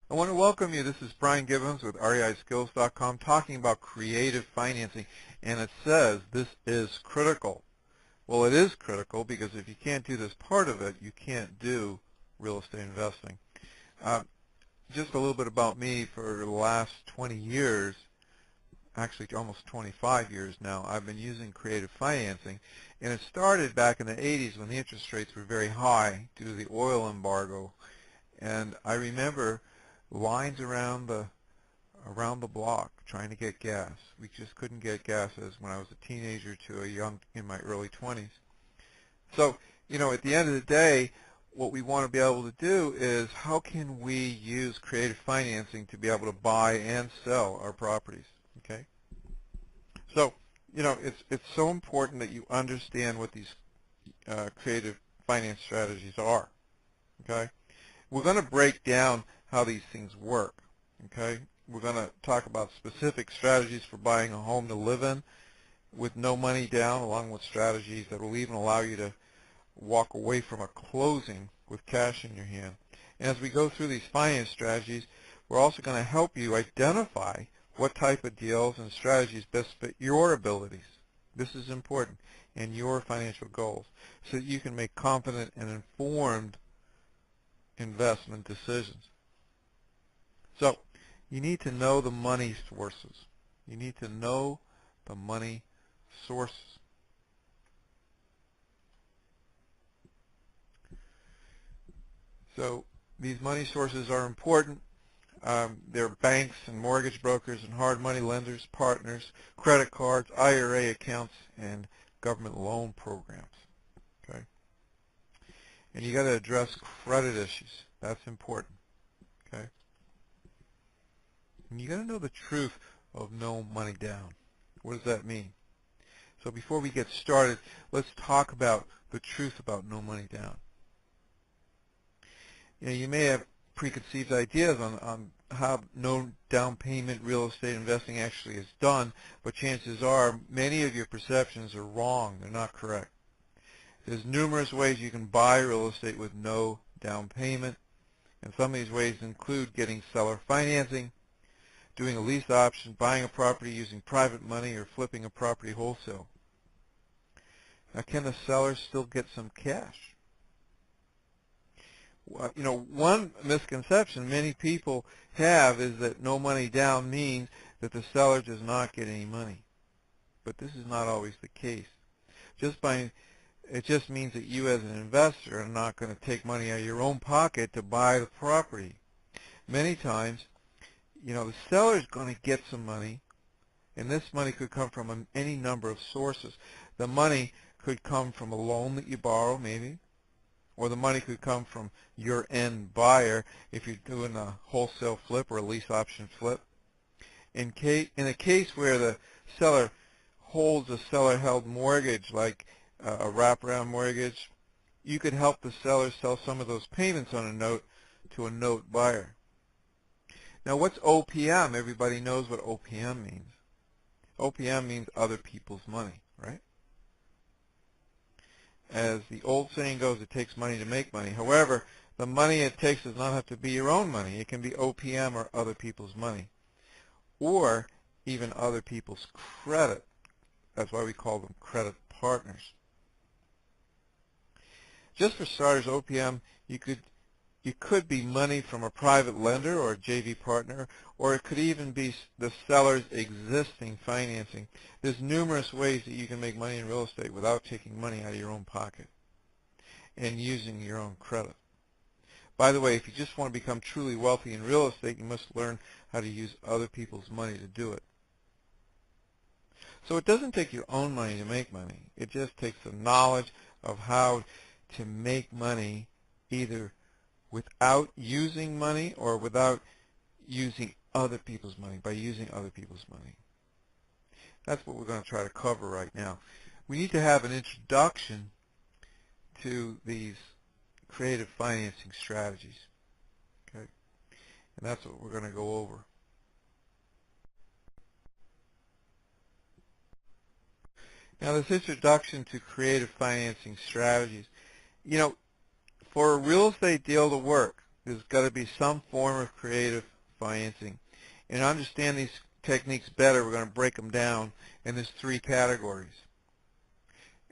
I want to welcome you. This is Brian Gibbons with REISkills.com talking about creative financing, and it says this is critical. Well, it is critical because if you can't do this part of it, you can't do real estate investing. Uh, just a little bit about me. For the last 20 years, actually almost 25 years now, I've been using creative financing, and it started back in the 80s when the interest rates were very high due to the oil embargo. And I remember lines around the block trying to get gas. We just couldn't get gas as when I was a teenager to a young in my early 20s. So, at the end of the day, what we want to be able to do is how can we use creative financing to be able to buy and sell our properties, okay? So, it's so important that you understand what these creative finance strategies are, okay? We're going to break down how these things work, okay? We're going to talk about specific strategies for buying a home to live in with no money down, along with strategies that will even allow you to walk away from a closing with cash in your hand. And as we go through these finance strategies, we're also going to help you identify what type of deals and strategies best fit your abilities. This is important, and your financial goals, so that you can make confident and informed investment decisions. So you need to know the money sources. You need to know the money sources. So these money sources are important. They're banks and mortgage brokers and hard money lenders, partners, credit cards, IRA accounts, and government loan programs. Okay? And you got to address credit issues. That's important. Okay? And you got to know the truth of no money down. What does that mean? So before we get started, let's talk about the truth about no money down. You may have preconceived ideas on how no down payment real estate investing actually is done, but chances are many of your perceptions are wrong. They're not correct. There's numerous ways you can buy real estate with no down payment, and some of these ways include getting seller financing, doing a lease option, buying a property using private money, or flipping a property wholesale. Now, can the seller still get some cash? One misconception many people have is that no money down means that the seller does not get any money. But this is not always the case. It just means that you as an investor are not going to take money out of your own pocket to buy the property. Many times, the seller is going to get some money, and this money could come from any number of sources. The money could come from a loan that you borrow, maybe, or the money could come from your end buyer if you're doing a wholesale flip or a lease option flip. In a case where the seller holds a seller-held mortgage, like a wraparound mortgage, you could help the seller sell some of those payments on a note to a note buyer. Now, what's OPM? Everybody knows what OPM means. OPM means other people's money, right? As the old saying goes, it takes money to make money. However, the money it takes does not have to be your own money. It can be OPM or other people's money, or even other people's credit. That's why we call them credit partners. Just for starters, OPM, you could be money from a private lender or a JV partner, or it could even be the seller's existing financing. There's numerous ways that you can make money in real estate without taking money out of your own pocket and using your own credit. By the way, if you just want to become truly wealthy in real estate, you must learn how to use other people's money to do it. So it doesn't take your own money to make money. It just takes the knowledge of how to make money either without using money or without using other people's money, by using other people's money. That's what we're going to try to cover right now. We need to have an introduction to these creative financing strategies, okay? And that's what we're going to go over. Now, this introduction to creative financing strategies, for a real estate deal to work, there's got to be some form of creative financing. And to understand these techniques better, we're going to break them down, and there's 3 categories.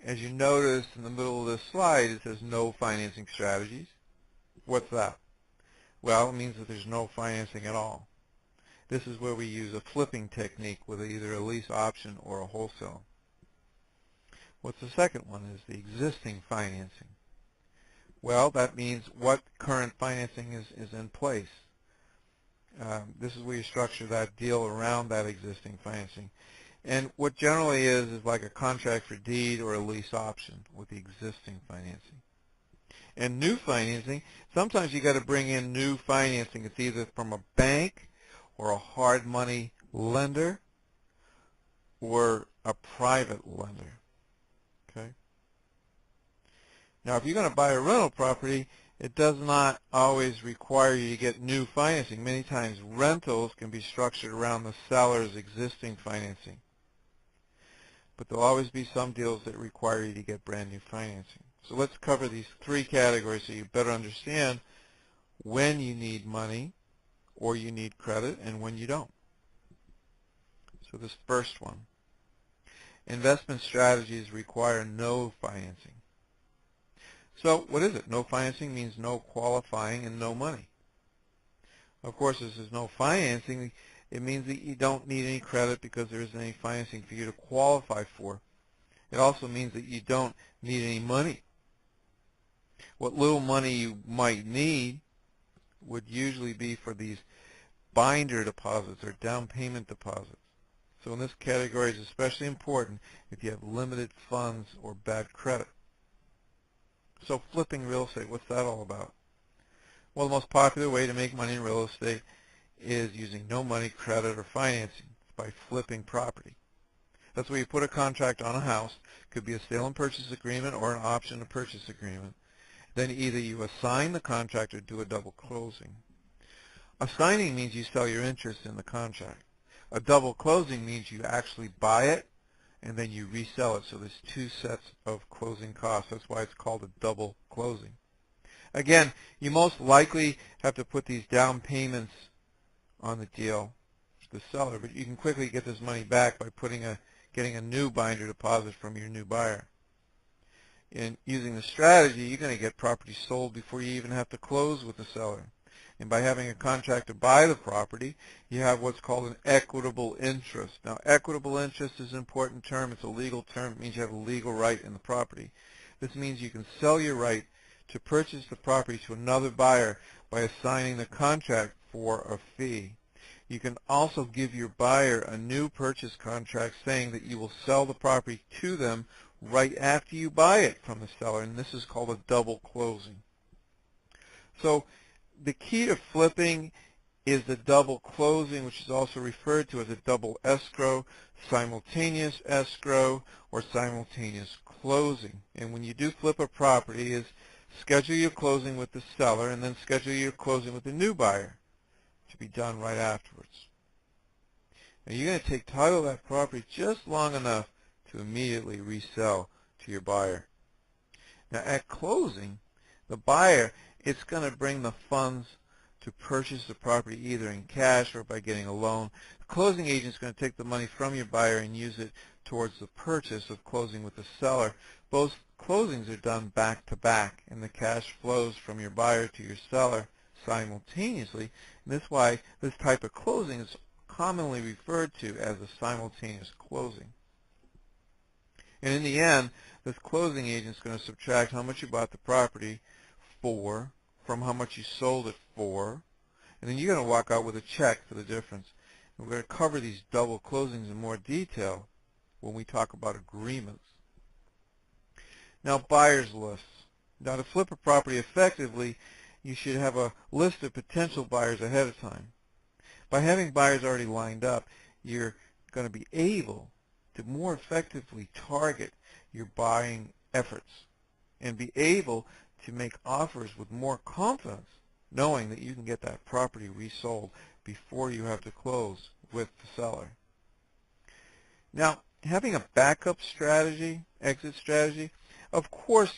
As you notice in the middle of this slide, it says no financing strategies. What's that? Well, it means that there's no financing at all. This is where we use a flipping technique with either a lease option or a wholesale. What's the second one is the existing financing. Well, that means what current financing is in place. This is where you structure that deal around that existing financing. And what generally is like a contract for deed or a lease option with the existing financing. And new financing, sometimes you got to bring in new financing. It's either from a bank or a hard money lender or a private lender. Okay. Now, if you're going to buy a rental property, it does not always require you to get new financing. Many times rentals can be structured around the seller's existing financing. But there'll always be some deals that require you to get brand new financing. So let's cover these 3 categories so you better understand when you need money or you need credit and when you don't. So this first one, investment strategies require no financing. So what is it? No financing means no qualifying and no money. Of course, if there's no financing, it means that you don't need any credit because there isn't any financing for you to qualify for. It also means that you don't need any money. What little money you might need would usually be for these binder deposits or down payment deposits. So in this category, it's especially important if you have limited funds or bad credit. So flipping real estate, what's that all about? Well, the most popular way to make money in real estate is using no money, credit, or financing. It's by flipping property. That's where you put a contract on a house. It could be a sale and purchase agreement or an option to purchase agreement. Then either you assign the contract or do a double closing. Assigning means you sell your interest in the contract. A double closing means you actually buy it and then you resell it. So there's 2 sets of closing costs. That's why it's called a double closing. Again, you most likely have to put these down payments on the deal to the seller, but you can quickly get this money back by getting a new binder deposit from your new buyer. In using the strategy, you're going to get property sold before you even have to close with the seller. And by having a contract to buy the property, you have what's called an equitable interest. Now, equitable interest is an important term. It's a legal term. It means you have a legal right in the property. This means you can sell your right to purchase the property to another buyer by assigning the contract for a fee. You can also give your buyer a new purchase contract saying that you will sell the property to them right after you buy it from the seller, and this is called a double closing. So the key to flipping is the double closing, which is also referred to as a double escrow, simultaneous escrow, or simultaneous closing. And when you do flip a property, is schedule your closing with the seller and then schedule your closing with the new buyer to be done right afterwards. Now you're going to take title of that property just long enough to immediately resell to your buyer. Now at closing, the buyer, it's going to bring the funds to purchase the property either in cash or by getting a loan. The closing agent is going to take the money from your buyer and use it towards the purchase of closing with the seller. Both closings are done back to back, and the cash flows from your buyer to your seller simultaneously. And this is why this type of closing is commonly referred to as a simultaneous closing. And in the end, this closing agent is going to subtract how much you bought the property for from how much you sold it for, and then you're going to walk out with a check for the difference. And we're going to cover these double closings in more detail when we talk about agreements. Now, buyer's lists. Now, to flip a property effectively, you should have a list of potential buyers ahead of time. By having buyers already lined up, you're going to be able to more effectively target your buying efforts and be able to make offers with more confidence, knowing that you can get that property resold before you have to close with the seller. Now, having a backup strategy, exit strategy, of course,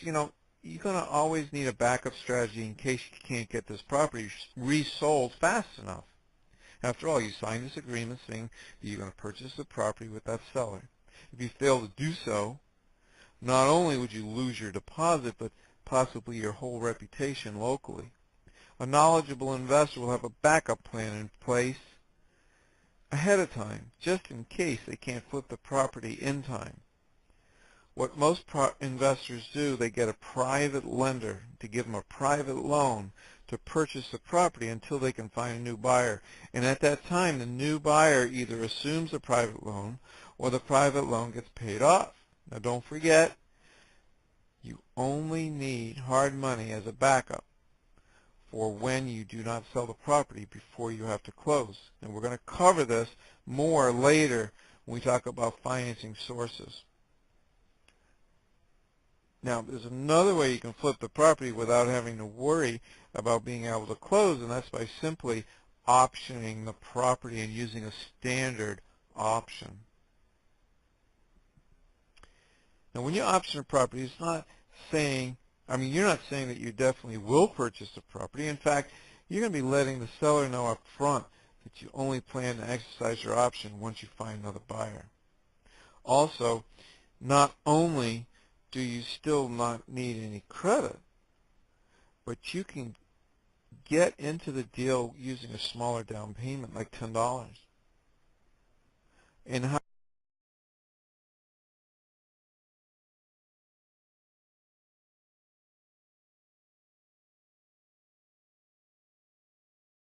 you're going to always need a backup strategy in case you can't get this property resold fast enough. After all, you signed this agreement saying that you're going to purchase the property with that seller. If you fail to do so, not only would you lose your deposit, but possibly your whole reputation locally. A knowledgeable investor will have a backup plan in place ahead of time, just in case they can't flip the property in time. What most investors do, they get a private lender to give them a private loan to purchase the property until they can find a new buyer. And at that time, the new buyer either assumes the private loan or the private loan gets paid off. Now, don't forget, you only need hard money as a backup for when you do not sell the property before you have to close. And we're going to cover this more later when we talk about financing sources. Now, there's another way you can flip the property without having to worry about being able to close, and that's by simply optioning the property and using a standard option. Now, when you option a property, it's not saying, you're not saying that you definitely will purchase the property. In fact, you're going to be letting the seller know up front that you only plan to exercise your option once you find another buyer. Also, not only do you still not need any credit, but you can get into the deal using a smaller down payment, like $10. And how